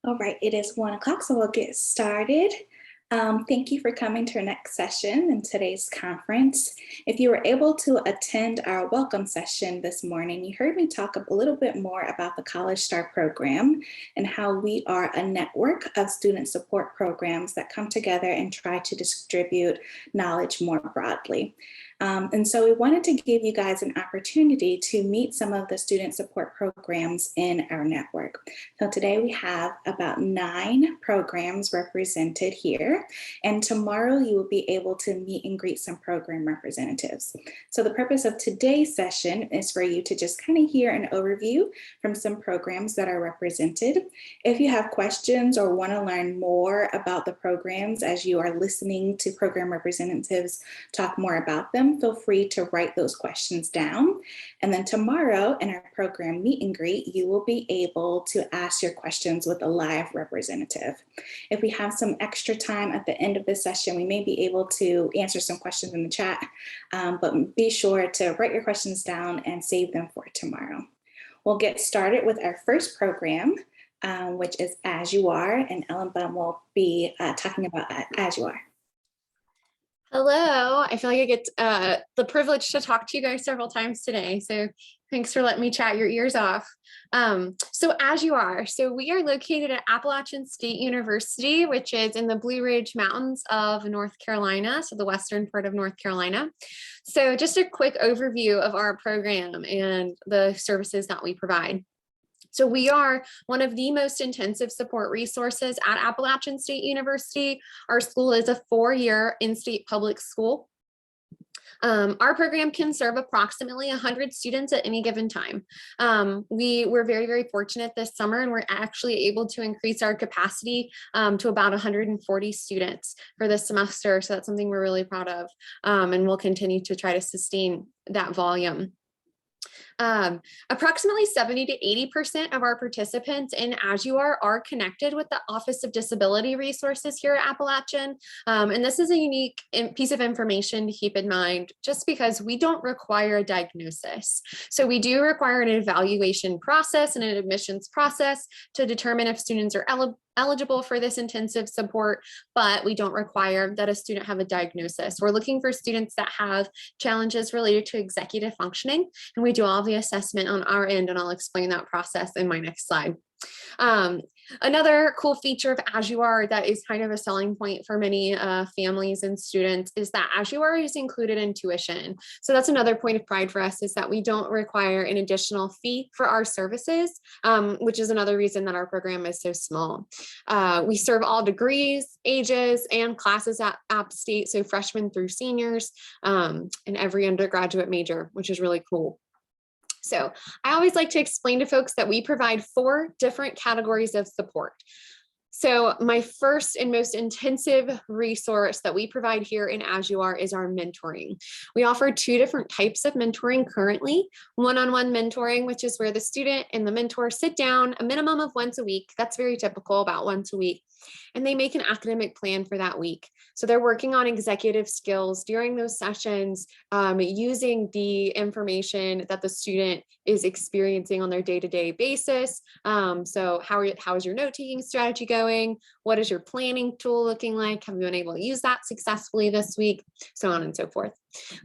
All right, it is 1 o'clock, so we'll get started. Thank you for coming to our next session in today's conference. If you were able to attend our welcome session this morning, you heard me talk a little bit more about the College Star program and how we are a network of student support programs that come together and try to distribute knowledge more broadly. And so we wanted to give you guys an opportunity to meet some of the student support programs in our network. So today we have about 9 programs represented here, and tomorrow you will be able to meet and greet some program representatives. So the purpose of today's session is for you to just kind of hear an overview from some programs that are represented. If you have questions or want to learn more about the programs as you are listening to program representatives talk more about them, feel free to write those questions down. And then tomorrow in our program meet and greet, you will be able to ask your questions with a live representative. If we have some extra time at the end of this session, we may be able to answer some questions in the chat, but be sure to write your questions down and save them for tomorrow. We'll get started with our first program, which is As You Are, and Ellen Bum will be talking about As You Are. Hello, I feel like I get the privilege to talk to you guys several times today. So thanks for letting me chat your ears off. So As You Are, so we are located at Appalachian State University, which is in the Blue Ridge Mountains of North Carolina, so the western part of North Carolina. So just a quick overview of our program and the services that we provide. So we are one of the most intensive support resources at Appalachian State University. Our school is a 4-year in-state public school. Our program can serve approximately 100 students at any given time. We were very, very fortunate this summer, and we're actually able to increase our capacity to about 140 students for this semester. So that's something we're really proud of, and we'll continue to try to sustain that volume. Approximately 70 to 80% of our participants in As You Are connected with the Office of Disability Resources here at Appalachian. And this is a unique piece of information to keep in mind, just because we don't require a diagnosis. So we do require an evaluation process and an admissions process to determine if students are eligible for this intensive support, but we don't require that a student have a diagnosis. We're looking for students that have challenges related to executive functioning, and we do all the assessment on our end, and I'll explain that process in my next slide. Another cool feature of As You Are that is kind of a selling point for many families and students is that As You Are is included in tuition. So that's another point of pride for us, is that we don't require an additional fee for our services, which is another reason that our program is so small. We serve all degrees, ages, and classes at App State, so freshmen through seniors, and every undergraduate major, which is really cool. So I always like to explain to folks that we provide 4 different categories of support. So my first and most intensive resource that we provide here in As You Are is our mentoring. We offer 2 different types of mentoring currently: one-on-one mentoring, which is where the student and the mentor sit down a minimum of once a week. That's very typical, about once a week. And they make an academic plan for that week. So they're working on executive skills during those sessions, using the information that the student is experiencing on their day-to-day basis. So how is your note-taking strategy going? What is your planning tool looking like? Have you been able to use that successfully this week? So on and so forth.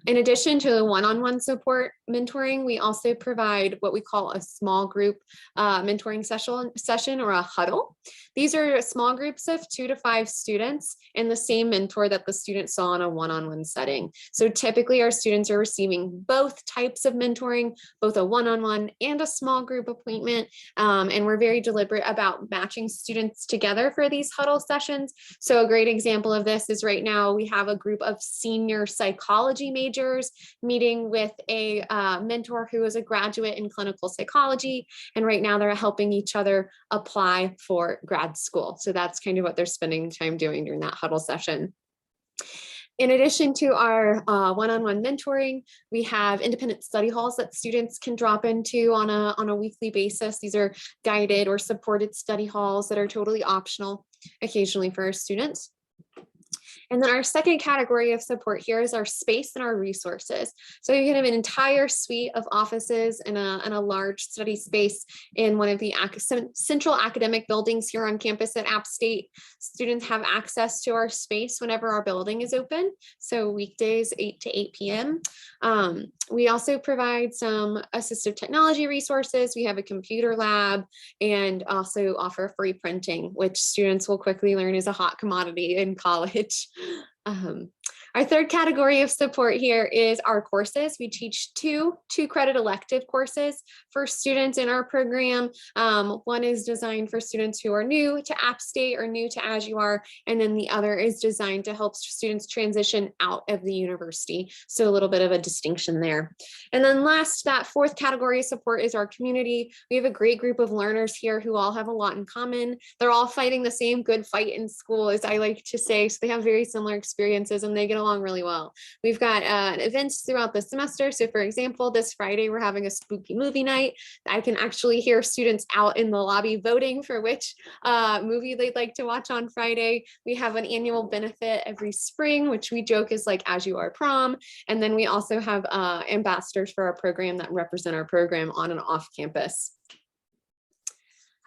In addition to the one-on-one support mentoring, we also provide what we call a small group mentoring session or a huddle. These are small groups of 2 to 5 students and the same mentor that the student saw in a one-on-one setting. So typically our students are receiving both types of mentoring, both a one-on-one and a small group appointment. And we're very deliberate about matching students together for these huddle sessions. So a great example of this is right now we have a group of senior psychology majors meeting with a mentor who is a graduate in clinical psychology. And right now they're helping each other apply for grad school. So that's kind of what they're spending time doing during that huddle session. In addition to our one-on-one mentoring, we have independent study halls that students can drop into on a weekly basis. These are guided or supported study halls that are totally optional occasionally for our students. And then our second category of support here is our space and our resources. So you can have an entire suite of offices and a large study space in one of the central academic buildings here on campus at App State. Students have access to our space whenever our building is open. So weekdays 8 to 8 p.m. We also provide some assistive technology resources. We have a computer lab and also offer free printing, which students will quickly learn is a hot commodity in college. Our third category of support here is our courses. We teach two credit elective courses for students in our program. One is designed for students who are new to App State or new to As You Are, and then the other is designed to help students transition out of the university. So a little bit of a distinction there. And then last, that fourth category of support is our community. We have a great group of learners here who all have a lot in common. They're all fighting the same good fight in school, as I like to say. So they have very similar experiences and they get along really well. We've got events throughout the semester. So for example, this Friday, we're having a spooky movie night. I can actually hear students out in the lobby voting for which movie they'd like to watch on Friday. We have an annual benefit every spring, which we joke is like As You Are prom. And then we also have ambassadors for our program that represent our program on and off campus.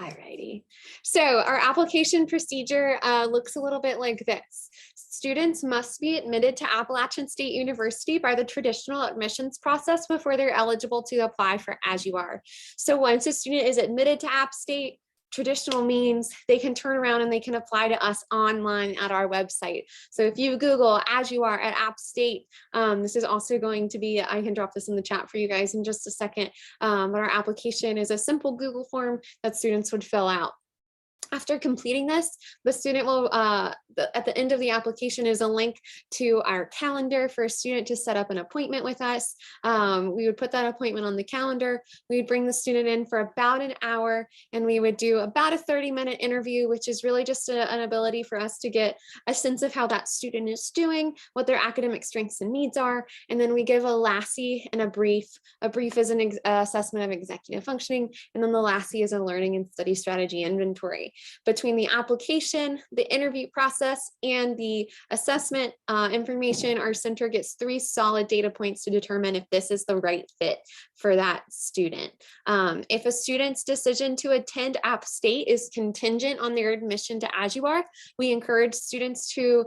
Alrighty, so our application procedure looks a little bit like this. Students must be admitted to Appalachian State University by the traditional admissions process before they're eligible to apply for As You Are. So once a student is admitted to App State, traditional means they can turn around and they can apply to us online at our website. So if you Google As You Are at App State, this is also going to be, I can drop this in the chat for you guys in just a second, but our application is a simple Google form that students would fill out. After completing this, the student will, at the end of the application is a link to our calendar for a student to set up an appointment with us. We would put that appointment on the calendar. We would bring the student in for about an hour and we would do about a 30-minute interview, which is really just an ability for us to get a sense of how that student is doing, what their academic strengths and needs are. And then we give a LASSI and a brief. A brief is an assessment of executive functioning. And then the LASSI is a learning and study strategy inventory. Between the application, the interview process, and the assessment information, our center gets 3 solid data points to determine if this is the right fit for that student. If a student's decision to attend App State is contingent on their admission to As You Are, we encourage students to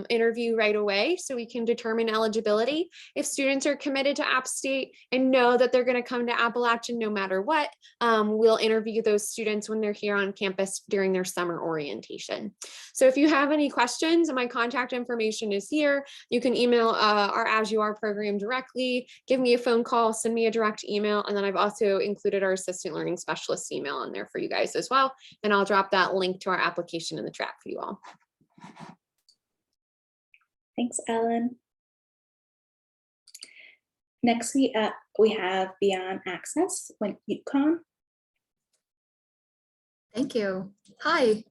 interview right away so we can determine eligibility. If students are committed to App State and know that they're going to come to Appalachian no matter what, we'll interview those students when they're here on campus during their summer orientation. So if you have any questions, my contact information is here. You can email our As You Are program directly, give me a phone call, send me a direct email, and then I've also included our assistant learning specialist email in there for you guys as well. And I'll drop that link to our application in the chat for you all. Thanks, Ellen. Next, we have Beyond Access with UConn. Thank you. Hi,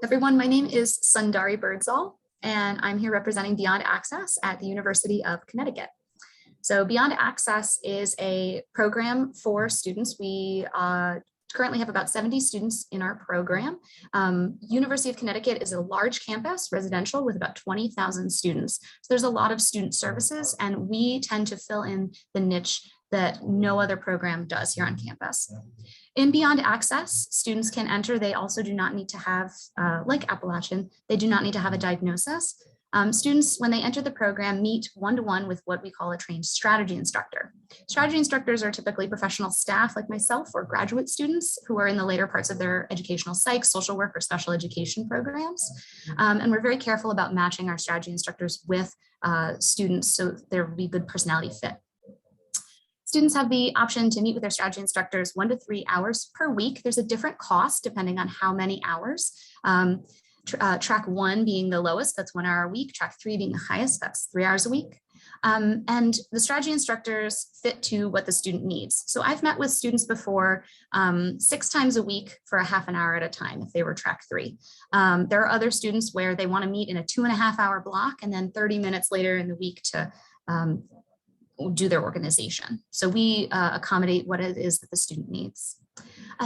everyone. My name is Sundari Birdsall, and I'm here representing Beyond Access at the University of Connecticut. So Beyond Access is a program for students. We currently have about 70 students in our program. University of Connecticut is a large campus, residential, with about 20,000 students. So there's a lot of student services, and we tend to fill in the niche that no other program does here on campus. In Beyond Access, students can enter. They also do not need to have, like Appalachian, they do not need to have a diagnosis. Students, when they enter the program, meet one-to-one with what we call a trained strategy instructor. Strategy instructors are typically professional staff like myself or graduate students who are in the later parts of their educational psych, social work, or special education programs. And we're very careful about matching our strategy instructors with students so there will be good personality fit. Students have the option to meet with their strategy instructors 1 to 3 hours per week. There's a different cost depending on how many hours. Track 1 being the lowest, that's 1 hour a week. Track 3 being the highest, that's 3 hours a week. And the strategy instructors fit to what the student needs. So I've met with students before 6 times a week for a half an hour at a time if they were track 3. There are other students where they want to meet in a 2.5 hour block and then 30 minutes later in the week to do their organization. So we accommodate what it is that the student needs.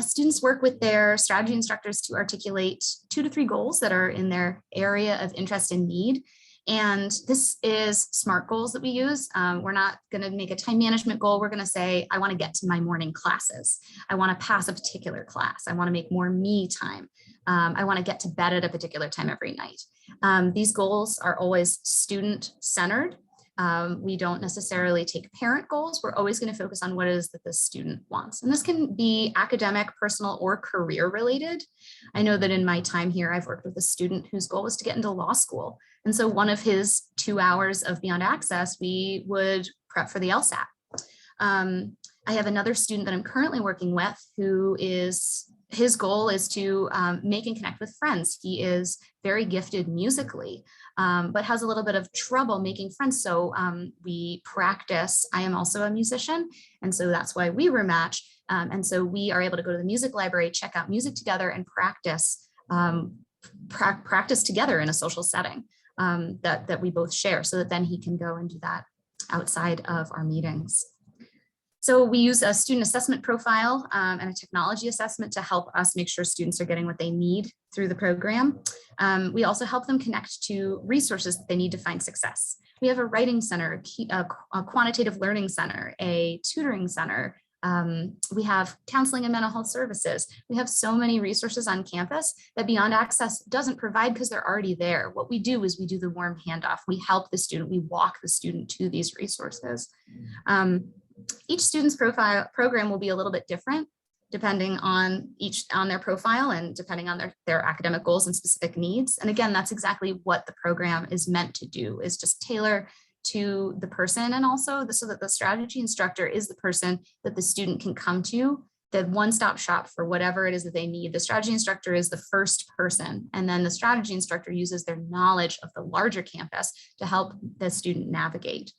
Students work with their strategy instructors to articulate 2 to 3 goals that are in their area of interest and need. And this is SMART goals that we use. We're not going to make a time management goal. We're going to say, I want to get to my morning classes. I want to pass a particular class. I want to make more me time. I want to get to bed at a particular time every night. These goals are always student centered. We don't necessarily take parent goals. We're always going to focus on what it is that the student wants. And this can be academic, personal, or career related. I know that in my time here, I've worked with a student whose goal was to get into law school. And so one of his 2 hours of Beyond Access, we would prep for the LSAT. I have another student that I'm currently working with who is, his goal is to make and connect with friends. He is very gifted musically, but has a little bit of trouble making friends. So we practice. I am also a musician, and so that's why we were matched. And so we are able to go to the music library, check out music together, and practice together in a social setting that we both share, so that then he can go and do that outside of our meetings. So we use a student assessment profile and a technology assessment to help us make sure students are getting what they need through the program. We also help them connect to resources that they need to find success. We have a writing center, a quantitative learning center, a tutoring center. We have counseling and mental health services. We have so many resources on campus that Beyond Access doesn't provide because they're already there. What we do is we do the warm handoff. We help the student, we walk the student to these resources. Each student's program will be a little bit different depending on their profile and depending on their academic goals and specific needs. And again, that's exactly what the program is meant to do, is just tailor to the person, and also so that the strategy instructor is the person that the student can come to, the one-stop shop for whatever it is that they need. The strategy instructor is the first person, and then the strategy instructor uses their knowledge of the larger campus to help the student navigate.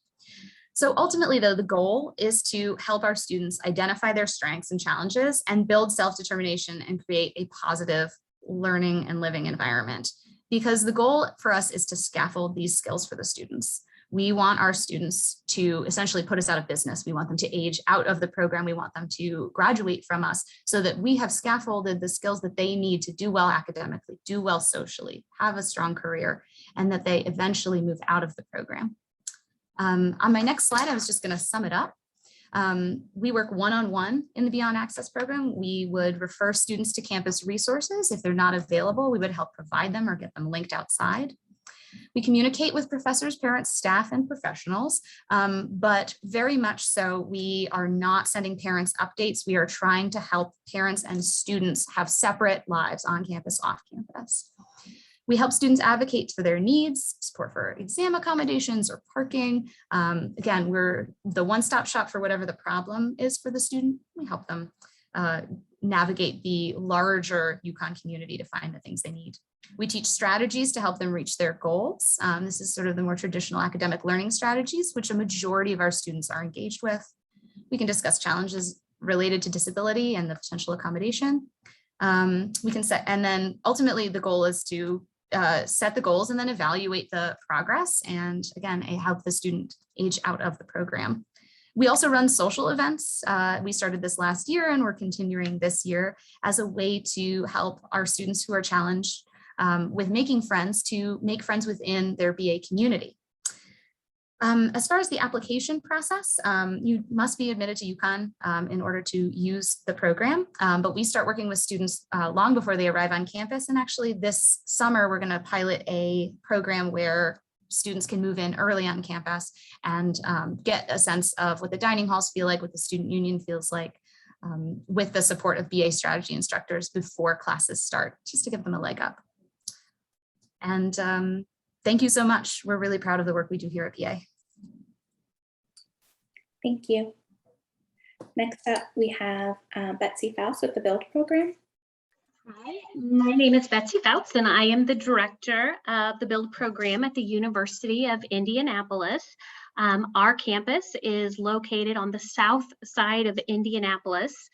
So ultimately, though, the goal is to help our students identify their strengths and challenges and build self-determination and create a positive learning and living environment. Because the goal for us is to scaffold these skills for the students. We want our students to essentially put us out of business. We want them to age out of the program. We want them to graduate from us so that we have scaffolded the skills that they need to do well academically, do well socially, have a strong career, and that they eventually move out of the program. On my next slide, I was just going to sum it up. We work one-on-one in the Beyond Access program. We would refer students to campus resources. If they're not available, we would help provide them or get them linked outside. We communicate with professors, parents, staff, and professionals, but very much so, we are not sending parents updates. We are trying to help parents and students have separate lives on campus, off campus. We help students advocate for their needs, support for exam accommodations or parking. Again, we're the one-stop shop for whatever the problem is for the student. We help them navigate the larger UConn community to find the things they need. We teach strategies to help them reach their goals. This is sort of the more traditional academic learning strategies, which a majority of our students are engaged with. We can discuss challenges related to disability and the potential accommodation. We can set, and then ultimately the goal is to set the goals and then evaluate the progress, and again, help the student age out of the program. We also run social events. We started this last year and we're continuing this year as a way to help our students who are challenged with making friends to make friends within their BA community. As far as the application process, you must be admitted to UConn in order to use the program, but we start working with students long before they arrive on campus. And actually this summer, we're going to pilot a program where students can move in early on campus and get a sense of what the dining halls feel like, what the student union feels like, with the support of BA strategy instructors before classes start, just to give them a leg up. And thank you so much. We're really proud of the work we do here at BA. Thank you. Next up, we have Betsy Faust with the BUILD program. Hi, my name is Betsy Faust, and I am the director of the BUILD program at the University of Indianapolis. Our campus is located on the south side of Indianapolis.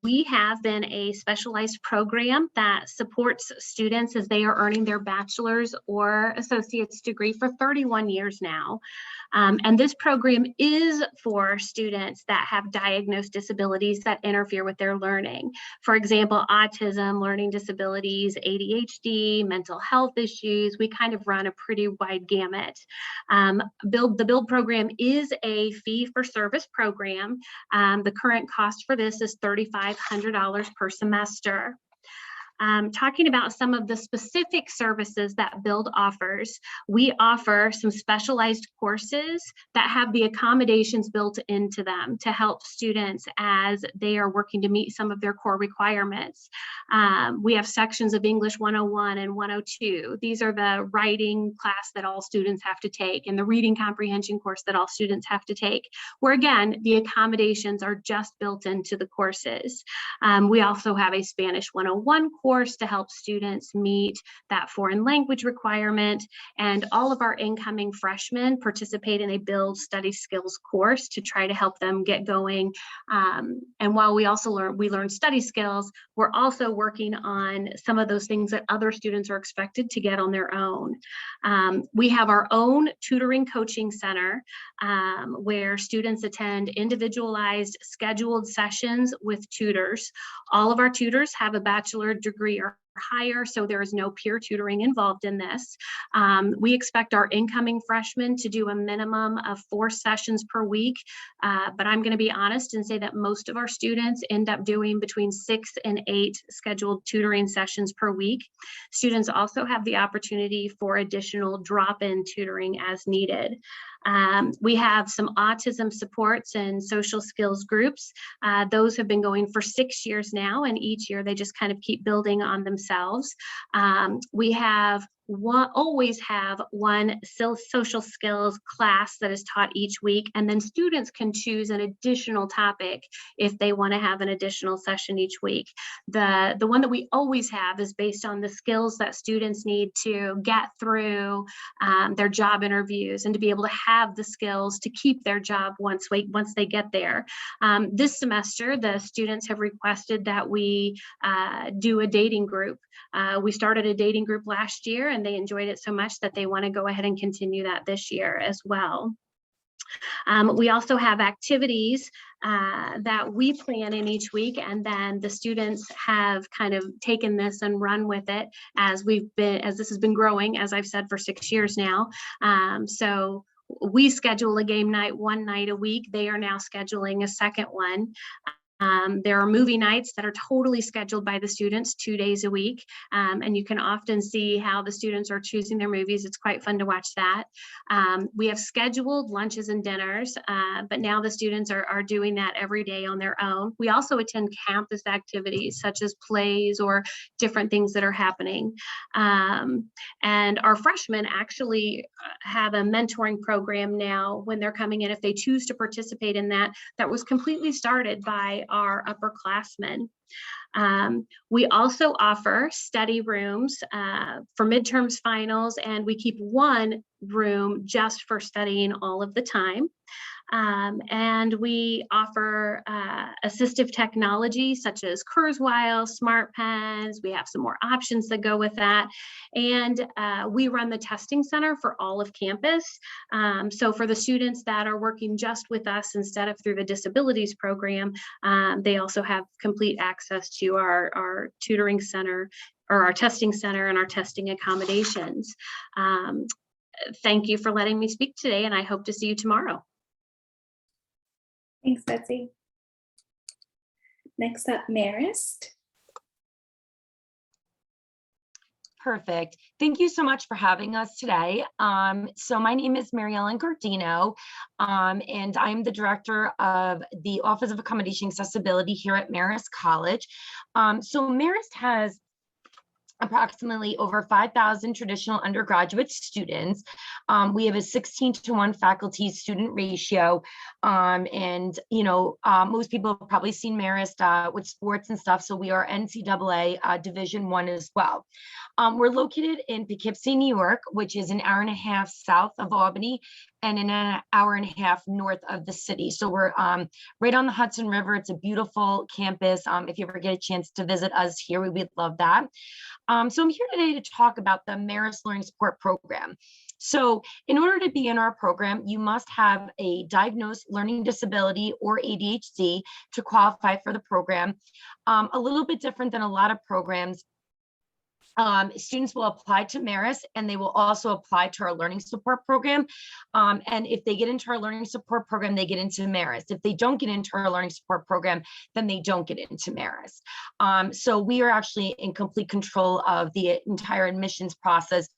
We have been a specialized program that supports students as they are earning their bachelor's or associate's degree for 31 years now. And this program is for students that have diagnosed disabilities that interfere with their learning. For example, autism, learning disabilities, ADHD, mental health issues. We kind of run a pretty wide gamut. The BUILD program is a fee-for-service program. The current cost for this is $3,500 per semester. Talking about some of the specific services that BUILD offers, we offer some specialized courses that have the accommodations built into them to help students as they are working to meet some of their core requirements. We have sections of English 101 and 102. These are the writing class that all students have to take and the reading comprehension course that all students have to take, where again, the accommodations are just built into the courses. We also have a Spanish 101 course to help students meet that foreign language requirement. And all of our incoming freshmen participate in a BUILD study skills course to try to help them get going. And while we also learn study skills, we're also working on some of those things that other students are expected to get on their own. We have our own tutoring coaching center where students attend individualized scheduled sessions with tutors. All of our tutors have a bachelor's degree or higher, so there is no peer tutoring involved in this. We expect our incoming freshmen to do a minimum of 4 sessions per week, but I'm going to be honest and say that most of our students end up doing between 6 and 8 scheduled tutoring sessions per week. Students also have the opportunity for additional drop-in tutoring as needed. We have some autism supports and social skills groups. Those have been going for 6 years now, and each year they just kind of keep building on themselves. We always have one social skills class that is taught each week, and then students can choose an additional topic if they want to have an additional session each week. The one that we always have is based on the skills that students need to get through their job interviews and to be able to have the skills to keep their job once they get there. This semester, the students have requested that we do a dating group. We started a dating group last year, and they enjoyed it so much that they want to go ahead and continue that this year as well. We also have activities that we plan in each week, and then the students have kind of taken this and run with it as this has been growing, as I've said, for 6 years now. So we schedule a game night one night a week. They are now scheduling a second one. There are movie nights that are totally scheduled by the students 2 days a week, and you can often see how the students are choosing their movies. It's quite fun to watch that. We have scheduled lunches and dinners, but now the students are doing that every day on their own. We also attend campus activities such as plays or different things that are happening. And our freshmen actually have a mentoring program now when they're coming in, if they choose to participate in that. That was completely started by our upperclassmen. We also offer study rooms for midterms, finals, and we keep one room just for studying all of the time. And we offer assistive technology such as Kurzweil, Smart Pens. We have some more options that go with that. And we run the testing center for all of campus. So for the students that are working just with us instead of through the disabilities program, they also have complete access to our tutoring center or our testing center and our testing accommodations. Thank you for letting me speak today, and I hope to see you tomorrow. Thanks, Betsy. Next up, Marist. Perfect. Thank you so much for having us today. So my name is Mary Ellen Gardino, and I'm the director of the Office of Accommodation Accessibility here at Marist College. So Marist has approximately over 5,000 traditional undergraduate students. We have a 16-to-1 faculty student ratio. And, most people have probably seen Marist with sports and stuff. So we are NCAA Division I as well. We're located in Poughkeepsie, New York, which is an hour and a half south of Albany and an hour and a half north of the city. So we're right on the Hudson River. It's a beautiful campus. If you ever get a chance to visit us here, we would love that. So I'm here today to talk about the Marist Learning Support Program. So in order to be in our program, you must have a diagnosed learning disability or ADHD to qualify for the program. A little bit different than a lot of programs. Students will apply to Marist, and they will also apply to our learning support program. And if they get into our learning support program, they get into Marist. If they don't get into our learning support program, then they don't get into Marist. So we are actually in complete control of the entire admissions process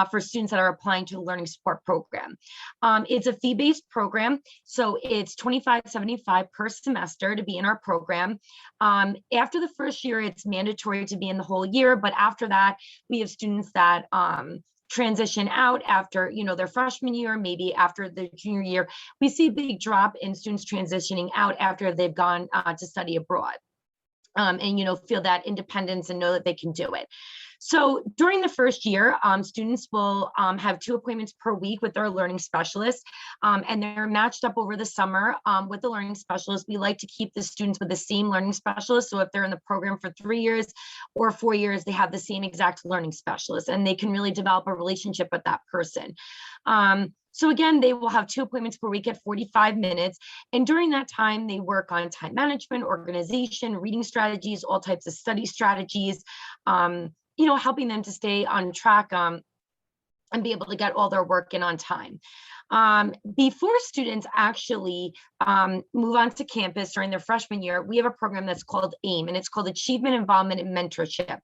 for students that are applying to the learning support program. It's a fee-based program, so it's $25.75 per semester to be in our program. After the first year, it's mandatory to be in the whole year, but after that, we have students that transition out after, their freshman year, maybe after their junior year. We see a big drop in students transitioning out after they've gone to study abroad. And feel that independence and know that they can do it. So during the first year, students will have 2 appointments per week with our learning specialist, and they're matched up over the summer with the learning specialist. We like to keep the students with the same learning specialist. So if they're in the program for 3 years or 4 years, they have the same exact learning specialist, and they can really develop a relationship with that person. So again, they will have 2 appointments per week at 45 minutes. And during that time, they work on time management, organization, reading strategies, all types of study strategies, helping them to stay on track and be able to get all their work in on time. Before students actually move on to campus during their freshman year, we have a program that's called AIM, and it's called Achievement, Involvement, and Mentorship.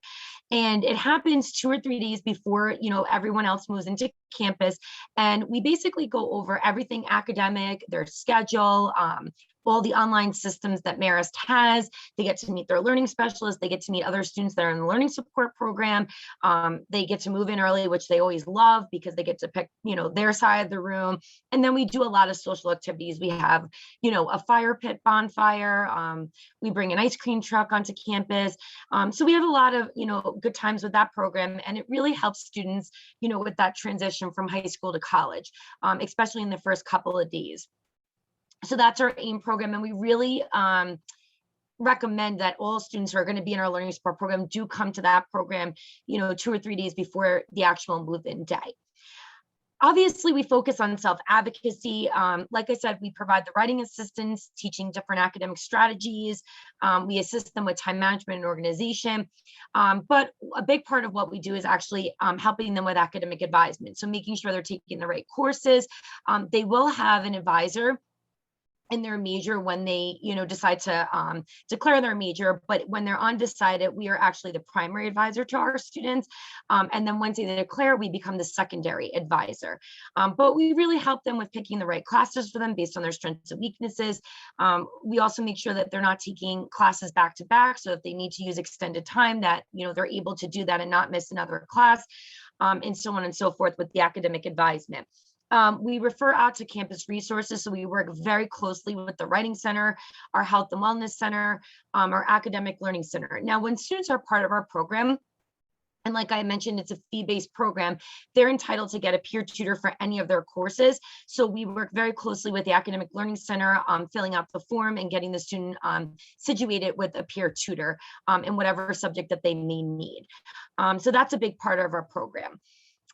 And it happens 2 or 3 days before, everyone else moves into campus. And we basically go over everything academic, their schedule, all the online systems that Marist has. They get to meet their learning specialists. They get to meet other students that are in the learning support program. They get to move in early, which they always love because they get to pick, their side of the room. And then we do a lot of social activities. We have, a fire pit bonfire. We bring an ice cream truck onto campus. So we have a lot of, good times with that program. And it really helps students, with that transition from high school to college, especially in the first couple of days. So that's our AIM program, and we really recommend that all students who are going to be in our learning support program do come to that program, 2 or 3 days before the actual move-in day. Obviously, we focus on self-advocacy. Like I said, we provide the writing assistance, teaching different academic strategies. We assist them with time management and organization. But a big part of what we do is actually helping them with academic advisement. So making sure they're taking the right courses. They will have an advisor in their major when they, decide to declare their major. But when they're undecided, we are actually the primary advisor to our students. And then once they declare, we become the secondary advisor. But we really help them with picking the right classes for them based on their strengths and weaknesses. We also make sure that they're not taking classes back to back. So if they need to use extended time, that, they're able to do that and not miss another class, and so on and so forth with the academic advisement. We refer out to campus resources, so we work very closely with the Writing Center, our Health and Wellness Center, our Academic Learning Center. Now, when students are part of our program, and like I mentioned, it's a fee-based program, they're entitled to get a peer tutor for any of their courses. So we work very closely with the Academic Learning Center, filling out the form and getting the student situated with a peer tutor in whatever subject that they may need. So that's a big part of our program.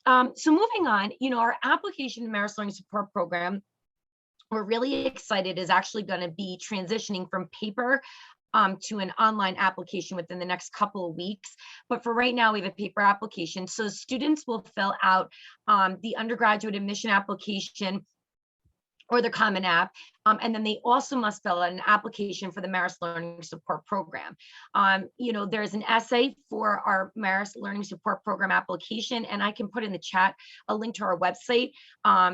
So moving on, our application to Marist Learning Support Program, we're really excited, is actually going to be transitioning from paper to an online application within the next couple of weeks. But for right now, we have a paper application. So students will fill out the undergraduate admission application or the Common App. And then they also must fill out an application for the Marist Learning Support Program. There's an essay for our Marist Learning Support Program application, and I can put in the chat a link to our website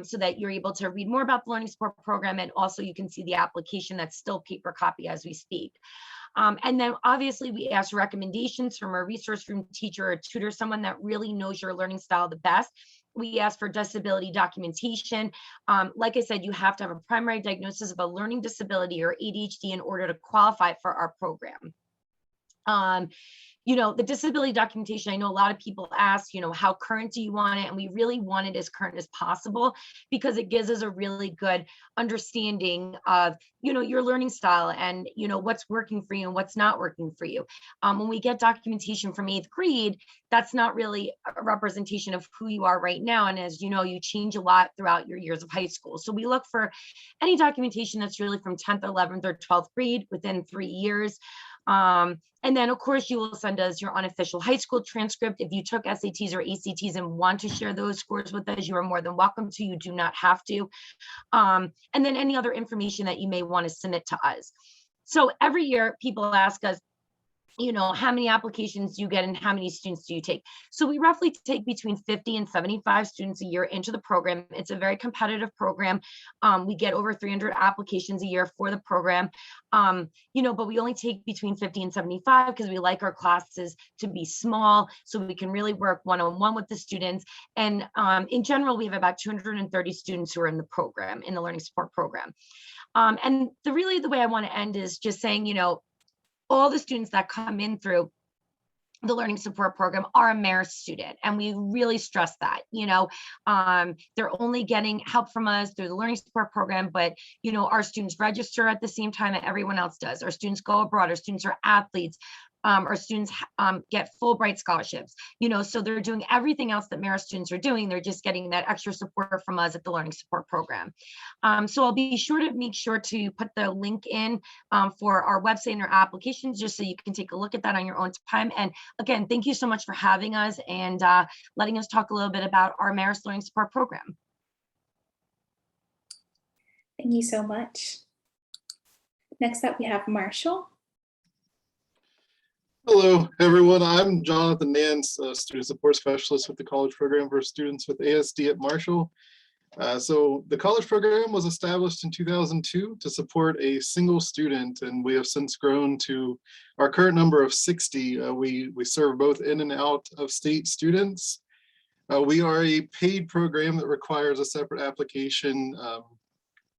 so that you're able to read more about the Learning Support Program, and also you can see the application that's still paper copy as we speak. And then obviously we ask recommendations from a resource room teacher or tutor, someone that really knows your learning style the best. We ask for disability documentation. Like I said, you have to have a primary diagnosis of a learning disability or ADHD in order to qualify for our program. You know, the disability documentation, I know a lot of people ask, you know, how current do you want it? And we really want it as current as possible because it gives us a really good understanding of, you know, your learning style and, you know, what's working for you and what's not working for you. When we get documentation from 8th grade, that's not really a representation of who you are right now. And as you know, you change a lot throughout your years of high school. So we look for any documentation that's really from 10th, 11th, or 12th grade within 3 years. And then of course you will send us your unofficial high school transcript. If you took SATs or ACTs and want to share those scores with us, you are more than welcome to. You do not have to. And then any other information that you may want to submit to us. So every year people ask us, you know, how many applications do you get and how many students do you take? So we roughly take between 50 and 75 students a year into the program. It's a very competitive program. We get over 300 applications a year for the program, you know, but we only take between 50 and 75 because we like our classes to be small so we can really work one-on-one with the students. And in general, we have about 230 students who are in the program, in the learning support program. And the way I want to end is just saying, you know, all the students that come in through the learning support program are a merit student. And we really stress that, you know, they're only getting help from us through the learning support program, but, you know, our students register at the same time that everyone else does. Our students go abroad, our students are athletes, our students get Fulbright scholarships, you know, so they're doing everything else that merit students are doing. They're just getting that extra support from us at the learning support program. So I'll be sure to make sure to put the link in for our website and our applications, just so you can take a look at that on your own time. And again, thank you so much for having us and letting us talk a little bit about our Marist Learning Support Program. Thank you so much. Next up, we have Marshall. Hello, everyone. I'm Jonathan Nance, Student Support Specialist with the College Program for Students with ASD at Marshall. So the college program was established in 2002 to support a single student, and we have since grown to our current number of 60. We serve both in and out of state students. We are a paid program that requires a separate application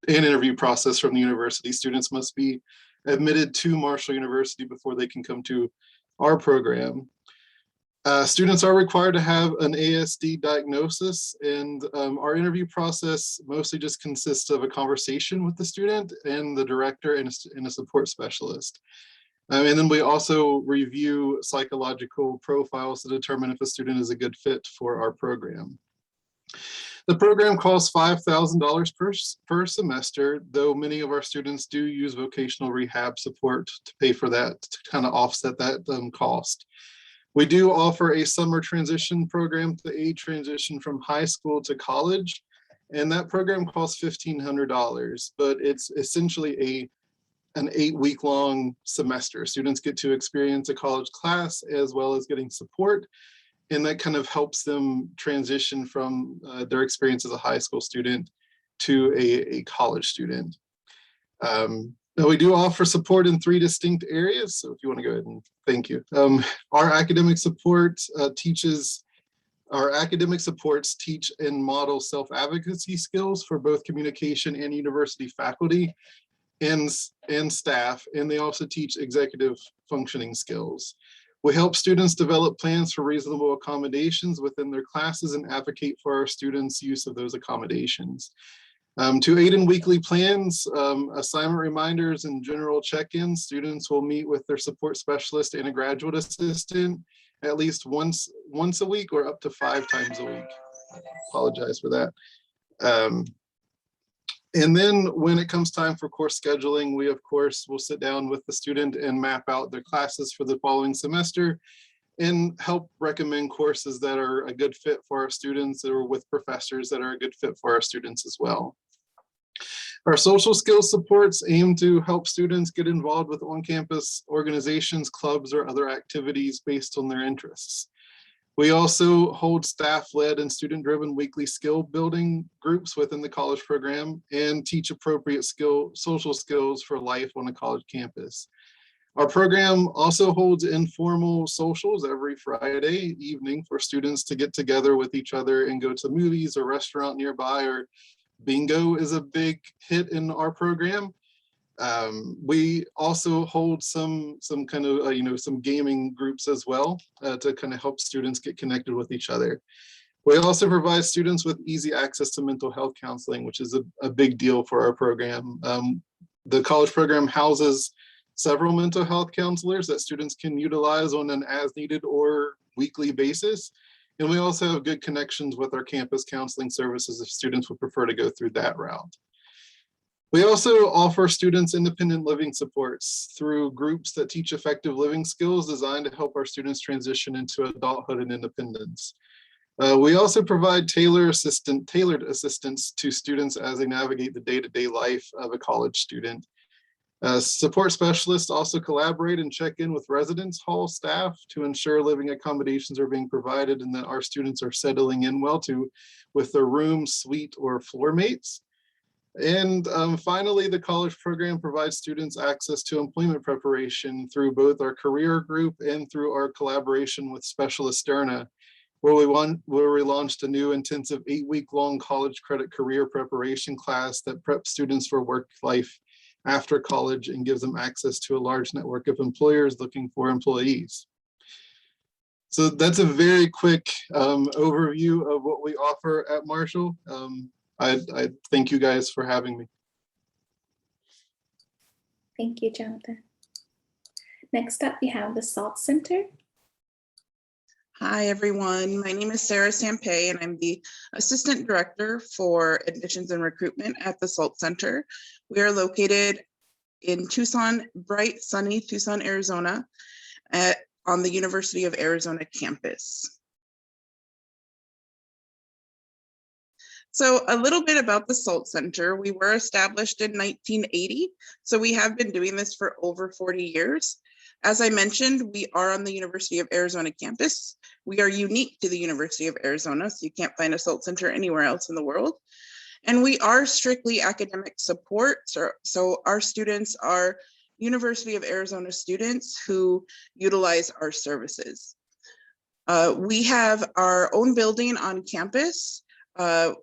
and interview process from the university. Students must be admitted to Marshall University before they can come to our program. Students are required to have an ASD diagnosis, and our interview process mostly just consists of a conversation with the student and the director and a support specialist. And then we also review psychological profiles to determine if a student is a good fit for our program. The program costs $5,000 per semester, though many of our students do use vocational rehab support to pay for that, to kind of offset that cost. We do offer a summer transition program to aid transition from high school to college, and that program costs $1,500, but it's essentially an 8-week-long semester. Students get to experience a college class as well as getting support, and that kind of helps them transition from their experience as a high school student to a college student. Now we do offer support in 3 distinct areas. So if you want to go ahead and thank you. Our academic support supports teach and model self-advocacy skills for both communication and university faculty and staff, and they also teach executive functioning skills. We help students develop plans for reasonable accommodations within their classes and advocate for our students' use of those accommodations. To aid in weekly plans, assignment reminders, and general check-ins, students will meet with their support specialist and a graduate assistant at least once a week or up to 5 times a week. Apologize for that. And then when it comes time for course scheduling, we of course will sit down with the student and map out their classes for the following semester and help recommend courses that are a good fit for our students, or with professors that are a good fit for our students as well. Our social skills supports aim to help students get involved with on-campus organizations, clubs, or other activities based on their interests. We also hold staff-led and student-driven weekly skill building groups within the college program and teach appropriate social skills for life on a college campus. Our program also holds informal socials every Friday evening for students to get together with each other and go to movies or restaurant nearby, or bingo is a big hit in our program. We also hold some kind of some gaming groups as well to kind of help students get connected with each other. We also provide students with easy access to mental health counseling, which is a big deal for our program. The college program houses several mental health counselors that students can utilize on an as needed or weekly basis. And we also have good connections with our campus counseling services if students would prefer to go through that route. We also offer students independent living supports through groups that teach effective living skills designed to help our students transition into adulthood and independence. We also provide tailored assistance to students as they navigate the day-to-day life of a college student. Support specialists also collaborate and check in with residence hall staff to ensure living accommodations are being provided and that our students are settling in well with their room, suite, or floor mates. And finally, the college program provides students access to employment preparation through both our career group and through our collaboration with Specialist Sterna, where we launched a new intensive 8-week-long college credit career preparation class that preps students for work life after college and gives them access to a large network of employers looking for employees. So that's a very quick overview of what we offer at Marshall. I thank you guys for having me. Thank you, Jonathan. Next up, we have the SALT Center. Hi, everyone. My name is Sarah Sampay, and I'm the Assistant Director for Admissions and Recruitment at the SALT Center. We are located in Tucson, bright, sunny Tucson, Arizona, on the University of Arizona campus. So a little bit about the SALT Center. We were established in 1980, so we have been doing this for over 40 years. As I mentioned, we are on the University of Arizona campus. We are unique to the University of Arizona, so you can't find a SALT Center anywhere else in the world. And we are strictly academic support. So our students are University of Arizona students who utilize our services. We have our own building on campus,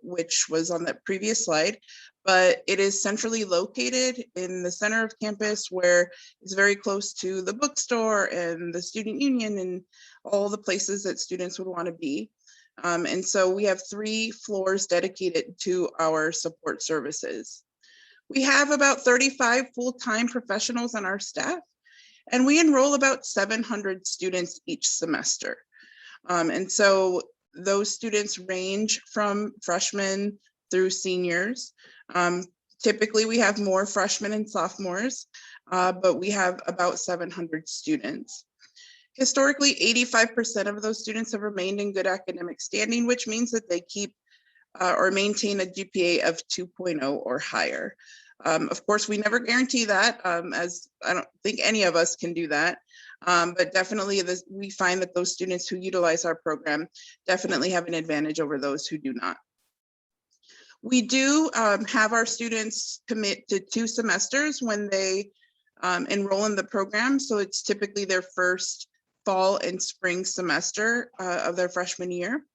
which was on the previous slide, but it is centrally located in the center of campus where it's very close to the bookstore and the student union and all the places that students would want to be. And so we have 3 floors dedicated to our support services. We have about 35 full-time professionals on our staff, and we enroll about 700 students each semester. And so those students range from freshmen through seniors. Typically, we have more freshmen and sophomores, but we have about 700 students. Historically, 85% of those students have remained in good academic standing, which means that they keep or maintain a GPA of 2.0 or higher. Of course, we never guarantee that, as I don't think any of us can do that. But definitely we find that those students who utilize our program definitely have an advantage over those who do not. We do have our students commit to 2 semesters when they enroll in the program. So it's typically their first fall and spring semester of their freshman year.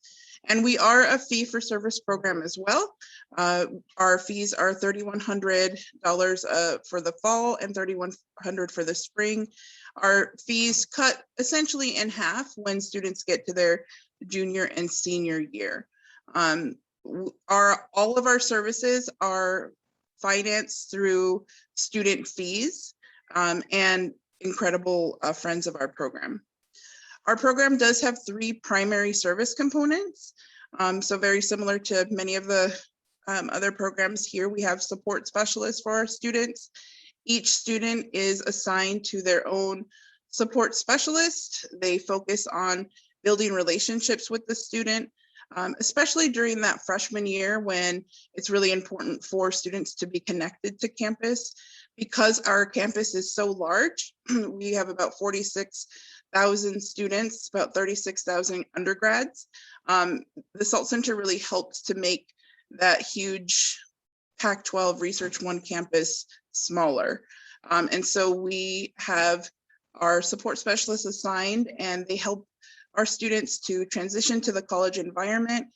And we are a fee for service program as well. Our fees are $3,100 for the fall and $3,100 for the spring. Our fees cut essentially in half when students get to their junior and senior year. All of our services are financed through student fees and incredible friends of our program. Our program does have 3 primary service components. So very similar to many of the other programs here, we have support specialists for our students. Each student is assigned to their own support specialist. They focus on building relationships with the student, especially during that freshman year when it's really important for students to be connected to campus. Because our campus is so large, we have about 46,000 students, about 36,000 undergrads. The SALT Center really helps to make that huge Pac-12 Research One campus smaller. And so we have our support specialists assigned, and they help our students to transition to the college environment,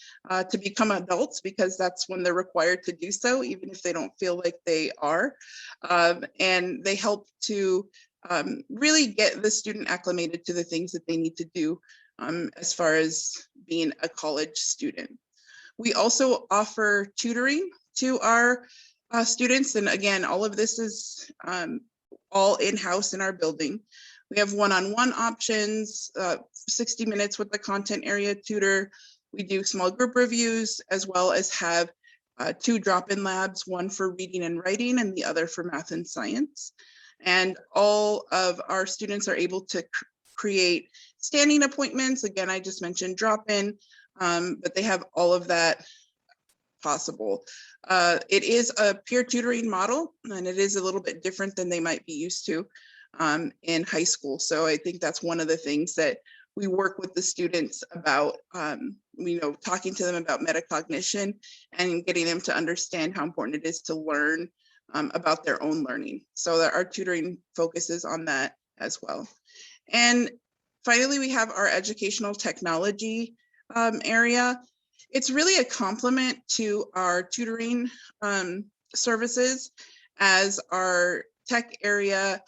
to become adults, because that's when they're required to do so, even if they don't feel like they are. And they help to really get the student acclimated to the things that they need to do as far as being a college student. We also offer tutoring to our students. And again, all of this is all in-house in our building. We have one-on-one options, 60 minutes with the content area tutor. We do small group reviews, as well as have 2 drop-in labs, one for reading and writing and the other for math and science. And all of our students are able to create standing appointments. Again, I just mentioned drop-in, but they have all of that possible. It is a peer tutoring model, and it is a little bit different than they might be used to in high school. So I think that's one of the things that we work with the students about, talking to them about metacognition and getting them to understand how important it is to learn about their own learning. So that our tutoring focuses on that as well. And finally, we have our educational technology area. It's really a complement to our tutoring services, as our tech area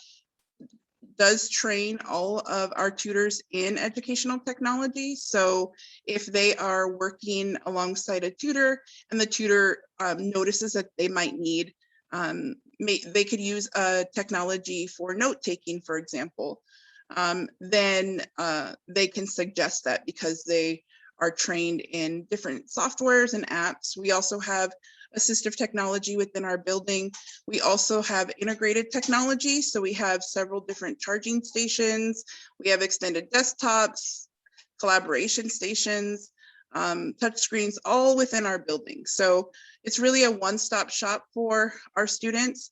does train all of our tutors in educational technology. So if they are working alongside a tutor and the tutor notices that they might need, they could use a technology for note taking, for example, then they can suggest that because they are trained in different softwares and apps. We also have assistive technology within our building. We also have integrated technology. So we have several different charging stations. We have extended desktops, collaboration stations, touch screens, all within our building. So it's really a one-stop shop for our students.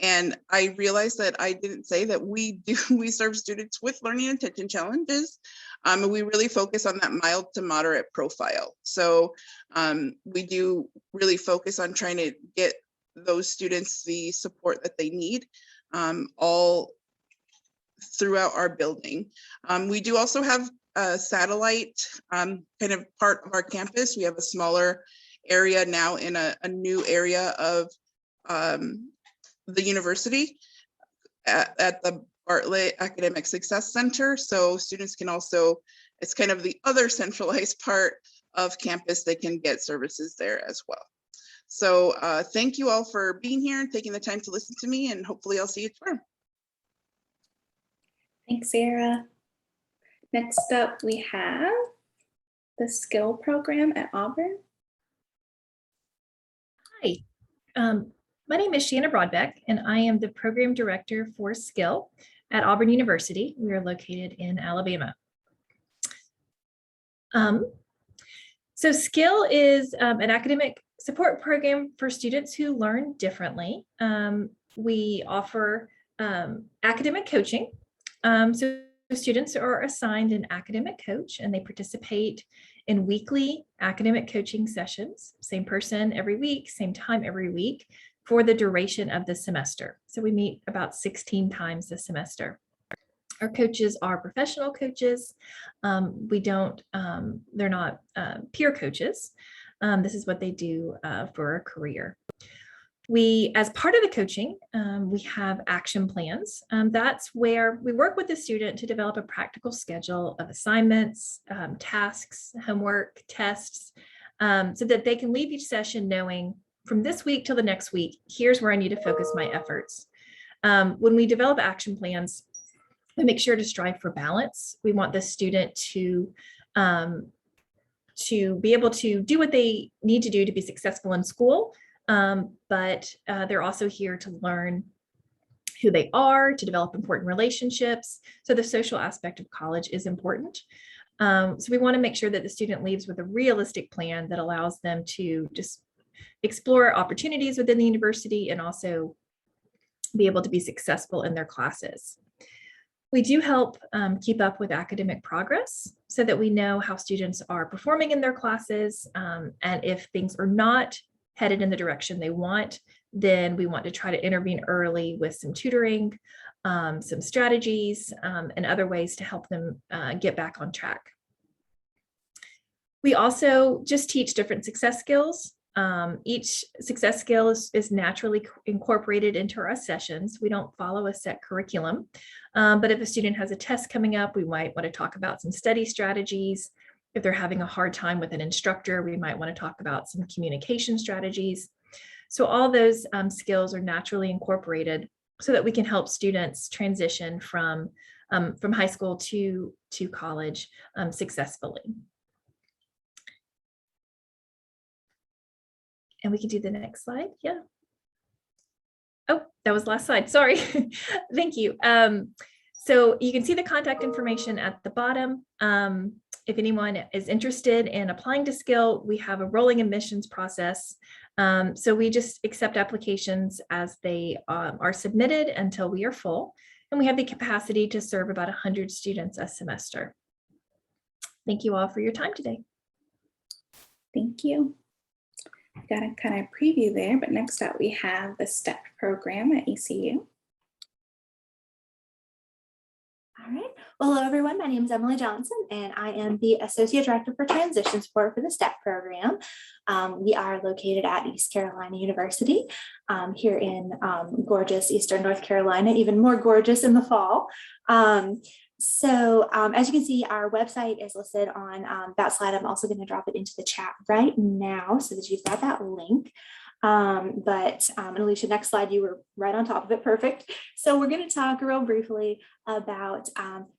And I realized that I didn't say that we serve students with learning and attention challenges. We really focus on that mild to moderate profile. So we do really focus on trying to get those students the support that they need all throughout our building. We do also have a satellite kind of part of our campus. We have a smaller area now in a new area of the university at the Bartlett Academic Success Center. So students can also, it's kind of the other centralized part of campus, they can get services there as well. So thank you all for being here and taking the time to listen to me, and hopefully I'll see you tomorrow. Thanks, Sarah. Next up, we have the skill program at Auburn. Hi, my name is Shanna Broadbeck, and I am the program director for skill at Auburn University. We are located in Alabama. So skill is an academic support program for students who learn differently. We offer academic coaching. So students are assigned an academic coach, and they participate in weekly academic coaching sessions, same person every week, same time every week, for the duration of the semester. So we meet about 16 times this semester. Our coaches are professional coaches. They're not peer coaches. This is what they do for a career. As part of the coaching, we have action plans. That's where we work with the student to develop a practical schedule of assignments, tasks, homework, tests, so that they can leave each session knowing, from this week till the next week, here's where I need to focus my efforts. When we develop action plans, we make sure to strive for balance. We want the student to be able to do what they need to do to be successful in school, but they're also here to learn who they are, to develop important relationships. So the social aspect of college is important. So we want to make sure that the student leaves with a realistic plan that allows them to just explore opportunities within the university and also be able to be successful in their classes. We do help keep up with academic progress so that we know how students are performing in their classes, and if things are not headed in the direction they want, then we want to try to intervene early with some tutoring, some strategies, and other ways to help them get back on track. We also just teach different success skills. Each success skill is naturally incorporated into our sessions. We don't follow a set curriculum, but if a student has a test coming up, we might want to talk about some study strategies. If they're having a hard time with an instructor, we might want to talk about some communication strategies. So all those skills are naturally incorporated so that we can help students transition from high school to college successfully. And we can do the next slide. Yeah. Oh, that was the last slide. Sorry. Thank you. So you can see the contact information at the bottom. If anyone is interested in applying to skill, we have a rolling admissions process. So we just accept applications as they are submitted until we are full. And we have the capacity to serve about 100 students a semester. Thank you all for your time today. Thank you. Got a kind of preview there, but next up we have the STEP program at ECU. All right. Well, hello, everyone. My name is Emily Johnson, and I am the Associate Director for Transition Support for the STEP program. We are located at East Carolina University here in gorgeous Eastern North Carolina, even more gorgeous in the fall. So as you can see, our website is listed on that slide. I'm also going to drop it into the chat right now so that you've got that link. And Alicia, next slide, you were right on top of it. Perfect. So we're going to talk real briefly about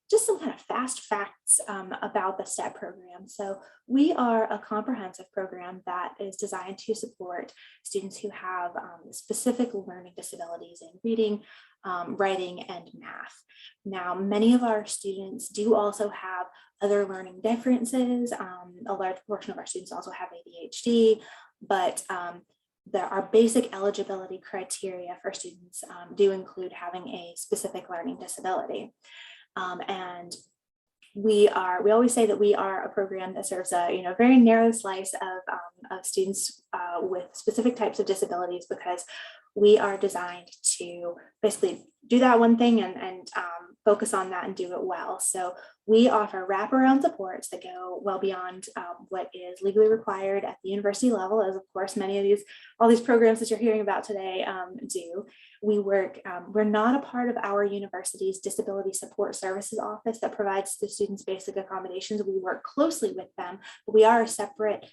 just some kind of fast facts about the STEP program. So we are a comprehensive program that is designed to support students who have specific learning disabilities in reading, writing, and math. Now, many of our students do also have other learning differences. A large portion of our students also have ADHD, but our basic eligibility criteria for students do include having a specific learning disability. And we always say that we are a program that serves a very narrow slice of students with specific types of disabilities, because we are designed to basically do that one thing and focus on that and do it well. So we offer wraparound supports that go well beyond what is legally required at the university level, as of course many of all these programs that you're hearing about today do. We're not a part of our university's disability support services office that provides the students basic accommodations. We work closely with them, but we are a separate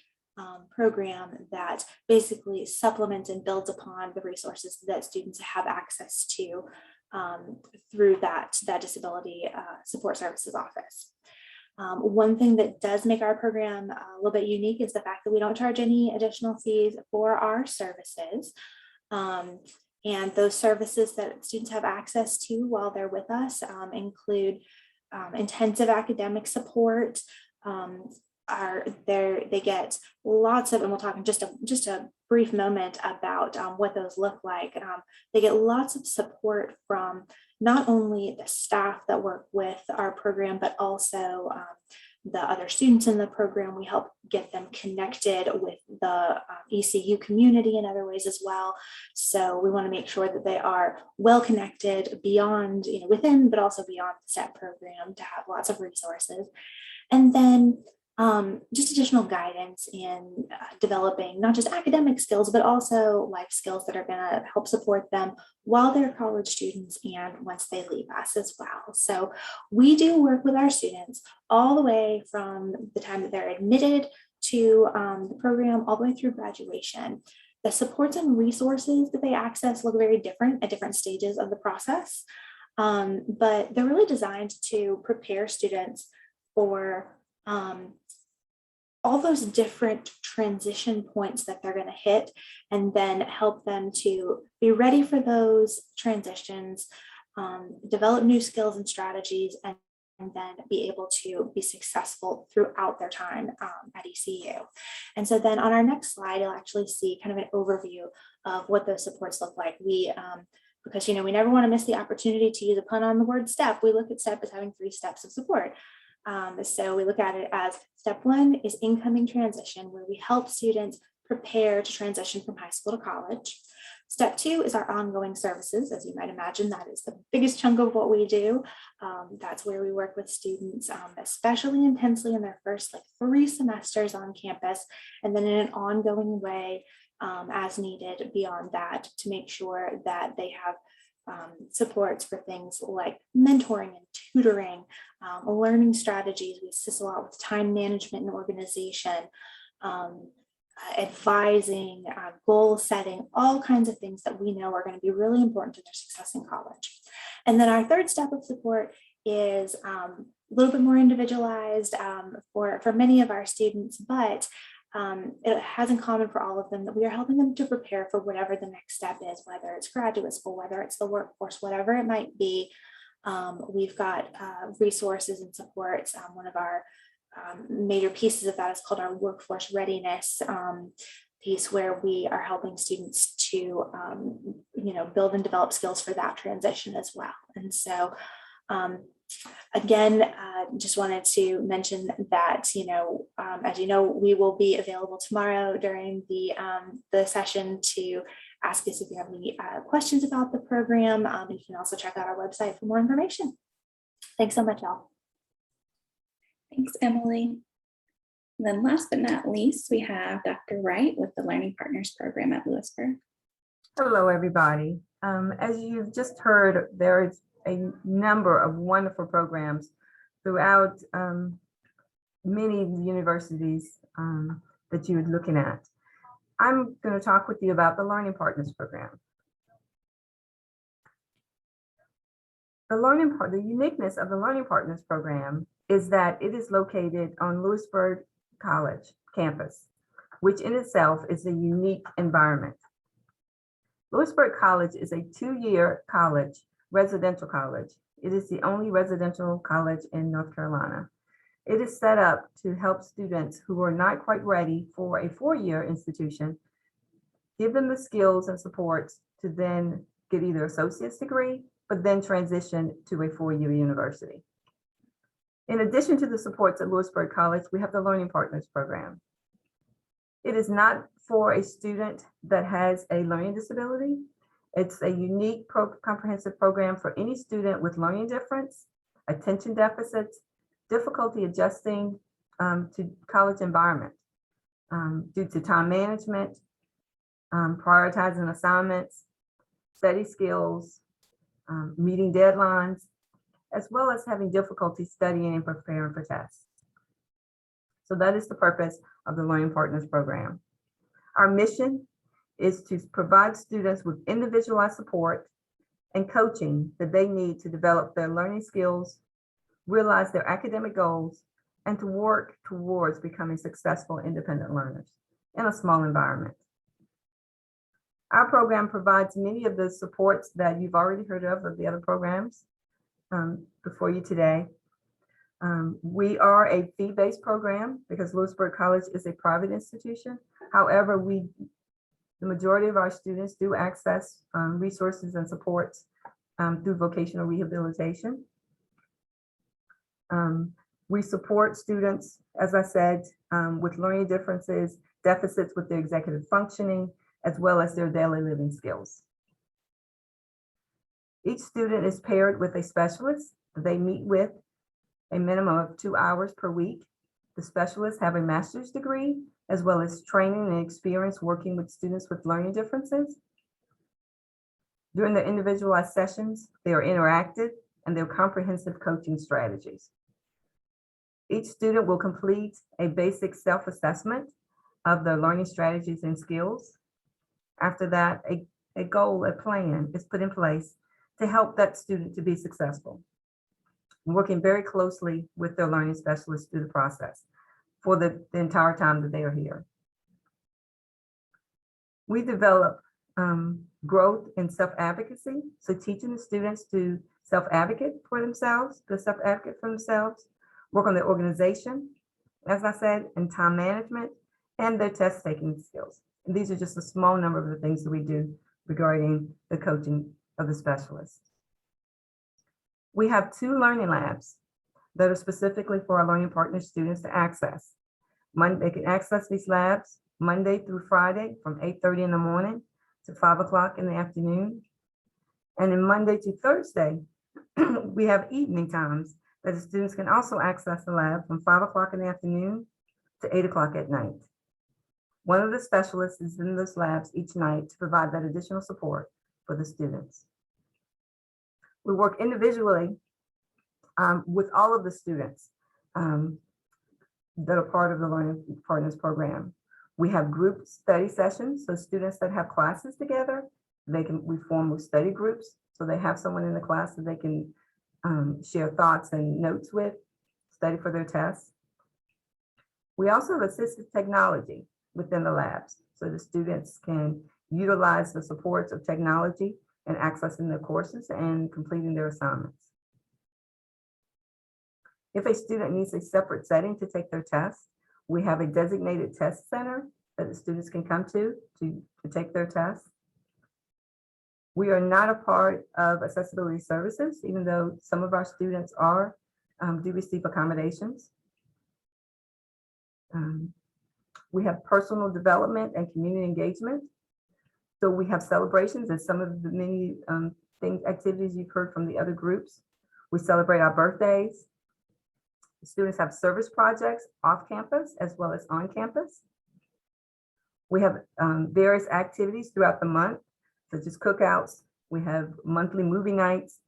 program that basically supplements and builds upon the resources that students have access to through that disability support services office. One thing that does make our program a little bit unique is the fact that we don't charge any additional fees for our services. And those services that students have access to while they're with us include intensive academic support. They get lots of, and we'll talk in just a brief moment about what those look like. They get lots of support from not only the staff that work with our program, but also the other students in the program. We help get them connected with the ECU community in other ways as well. So we want to make sure that they are well connected beyond, within, but also beyond the STEP program to have lots of resources. And then just additional guidance in developing not just academic skills, but also life skills that are going to help support them while they're college students and once they leave us as well. So we do work with our students all the way from the time that they're admitted to the program all the way through graduation. The supports and resources that they access look very different at different stages of the process, but they're really designed to prepare students for all those different transition points that they're going to hit, and then help them to be ready for those transitions, develop new skills and strategies, and then be able to be successful throughout their time at ECU. And so then on our next slide, you'll actually see kind of an overview of what those supports look like. Because we never want to miss the opportunity to use a pun on the word STEP. We look at STEP as having 3 steps of support. So we look at it as step 1 is incoming transition, where we help students prepare to transition from high school to college. Step 2 is our ongoing services. As you might imagine, that is the biggest chunk of what we do. That's where we work with students, especially intensely in their first 3 semesters on campus, and then in an ongoing way as needed beyond that, to make sure that they have supports for things like mentoring and tutoring, learning strategies. We assist a lot with time management and organization, advising, goal setting, all kinds of things that we know are going to be really important to their success in college. And then our third step of support is a little bit more individualized for many of our students, but it has in common for all of them that we are helping them to prepare for whatever the next step is, whether it's graduate school, whether it's the workforce, whatever it might be. We've got resources and supports. One of our major pieces of that is called our workforce readiness piece, where we are helping students to build and develop skills for that transition as well. And so again, just wanted to mention that, as you know, we will be available tomorrow during the session to ask us if you have any questions about the program. You can also check out our website for more information. Thanks so much, y'all. Thanks, Emily. And then last but not least, we have Dr. Wright with the Learning Partners Program at Lewisburg. Hello, everybody. As you've just heard, there is a number of wonderful programs throughout many universities that you're looking at. I'm going to talk with you about the Learning Partners Program. The uniqueness of the Learning Partners Program is that it is located on Lewisburg College campus, which in itself is a unique environment. Lewisburg College is a 2-year college, residential college. It is the only residential college in North Carolina. It is set up to help students who are not quite ready for a 4-year institution, give them the skills and supports to then get either associate's degree, but then transition to a 4-year university. In addition to the supports at Lewisburg College, we have the Learning Partners Program. It is not for a student that has a learning disability. It's a unique comprehensive program for any student with learning difference, attention deficits, difficulty adjusting to college environment due to time management, prioritizing assignments, study skills, meeting deadlines, as well as having difficulty studying and preparing for tests. So that is the purpose of the Learning Partners Program. Our mission is to provide students with individualized support and coaching that they need to develop their learning skills, realize their academic goals, and to work towards becoming successful independent learners in a small environment. Our program provides many of the supports that you've already heard of the other programs before you today. We are a fee-based program because Lewisburg College is a private institution. However, the majority of our students do access resources and supports through vocational rehabilitation. We support students, as I said, with learning differences, deficits with their executive functioning, as well as their daily living skills. Each student is paired with a specialist that they meet with a minimum of 2 hours per week. The specialists have a master's degree, as well as training and experience working with students with learning differences. During the individualized sessions, they are interactive and they're comprehensive coaching strategies. Each student will complete a basic self-assessment of their learning strategies and skills. After that, a goal, a plan is put in place to help that student to be successful, working very closely with their learning specialists through the process for the entire time that they are here. We develop growth in self-advocacy, so teaching the students to self-advocate for themselves, work on their organization, as I said, and time management, and their test-taking skills. And these are just a small number of the things that we do regarding the coaching of the specialists. We have 2 learning labs that are specifically for our learning partner students to access. They can access these labs Monday through Friday from 8:30 in the morning to 5 o'clock in the afternoon. And then Monday to Thursday, we have evening times that the students can also access the lab from 5 o'clock in the afternoon to 8 o'clock at night. One of the specialists is in those labs each night to provide that additional support for the students. We work individually with all of the students that are part of the Learning Partners program. We have group study sessions, so students that have classes together, we form study groups, so they have someone in the class that they can share thoughts and notes with, study for their tests. We also have assistive technology within the labs, so the students can utilize the supports of technology and accessing their courses and completing their assignments. If a student needs a separate setting to take their test, we have a designated test center that the students can come to take their test. We are not a part of accessibility services, even though some of our students do receive accommodations. We have personal development and community engagement. So we have celebrations and some of the many activities you've heard from the other groups. We celebrate our birthdays. Students have service projects off campus as well as on campus. We have various activities throughout the month, such as cookouts. We have monthly movie nights.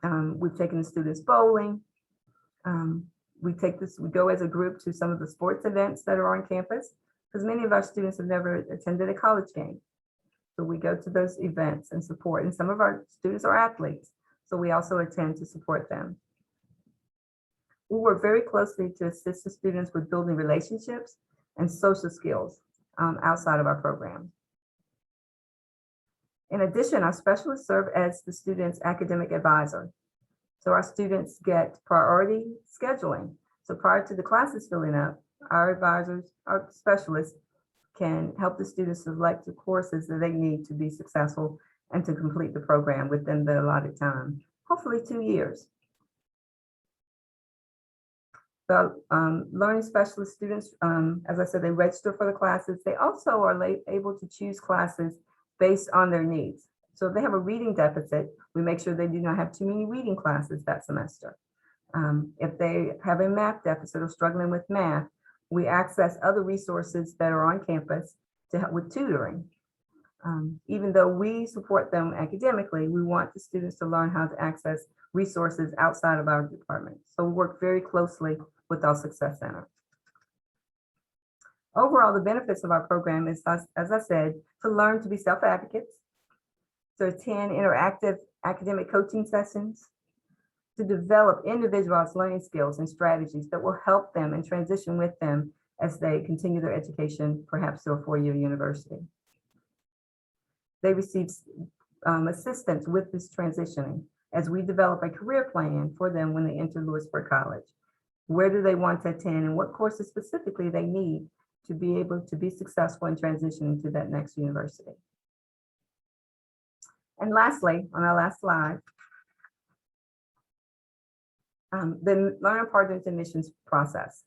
We've taken the students bowling. We go as a group to some of the sports events that are on campus, because many of our students have never attended a college game. So we go to those events and support, and some of our students are athletes, so we also attend to support them. We work very closely to assist the students with building relationships and social skills outside of our program. In addition, our specialists serve as the students' academic advisor. So our students get priority scheduling. So prior to the classes filling up, our advisors, our specialists can help the students select the courses that they need to be successful and to complete the program within the allotted time, hopefully 2 years. The learning specialist students, as I said, they register for the classes. They also are able to choose classes based on their needs. So if they have a reading deficit, we make sure they do not have too many reading classes that semester. If they have a math deficit or struggling with math, we access other resources that are on campus to help with tutoring. Even though we support them academically, we want the students to learn how to access resources outside of our department. So we work very closely with our Success Center. Overall, the benefits of our program is, as I said, to learn to be self-advocates, to attend interactive academic coaching sessions, to develop individualized learning skills and strategies that will help them and transition with them as they continue their education, perhaps to a four-year university. They receive assistance with this transitioning as we develop a career plan for them when they enter Lewisburg College. Where do they want to attend and what courses specifically they need to be able to be successful in transitioning to that next university. And lastly, on our last slide, the Learning Partners admissions process.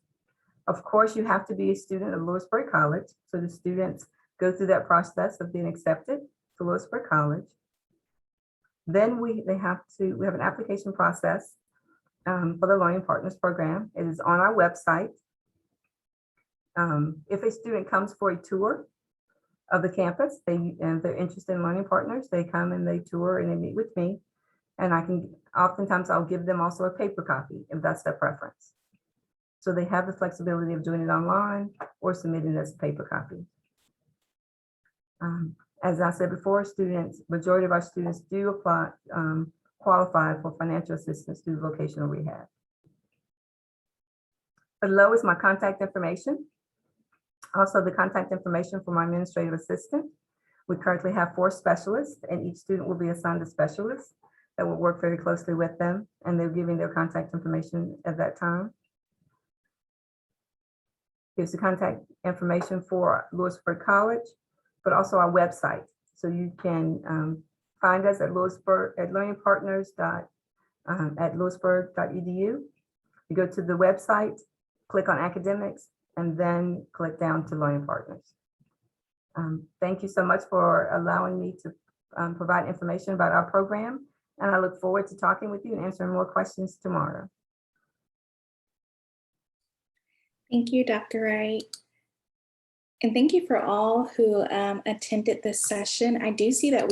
Of course, you have to be a student of Lewisburg College. So the students go through that process of being accepted to Lewisburg College. Then we have an application process for the Learning Partners program. It is on our website. If a student comes for a tour of the campus, and they're interested in Learning Partners, they come and they tour and they meet with me. And oftentimes I'll give them also a paper copy if that's their preference. So they have the flexibility of doing it online or submitting it as a paper copy. As I said before, majority of our students do qualify for financial assistance through vocational rehab. Below is my contact information. Also the contact information for my administrative assistant. We currently have 4 specialists and each student will be assigned a specialist that will work very closely with them, and they're giving their contact information at that time. Here's the contact information for Lewisburg College, but also our website. So you can find us at lewisburg.edu. You go to the website, click on academics, and then click down to Learning Partners. Thank you so much for allowing me to provide information about our program. And I look forward to talking with you and answering more questions tomorrow. Thank you, Dr. Wright. And thank you for all who attended this session. I do see that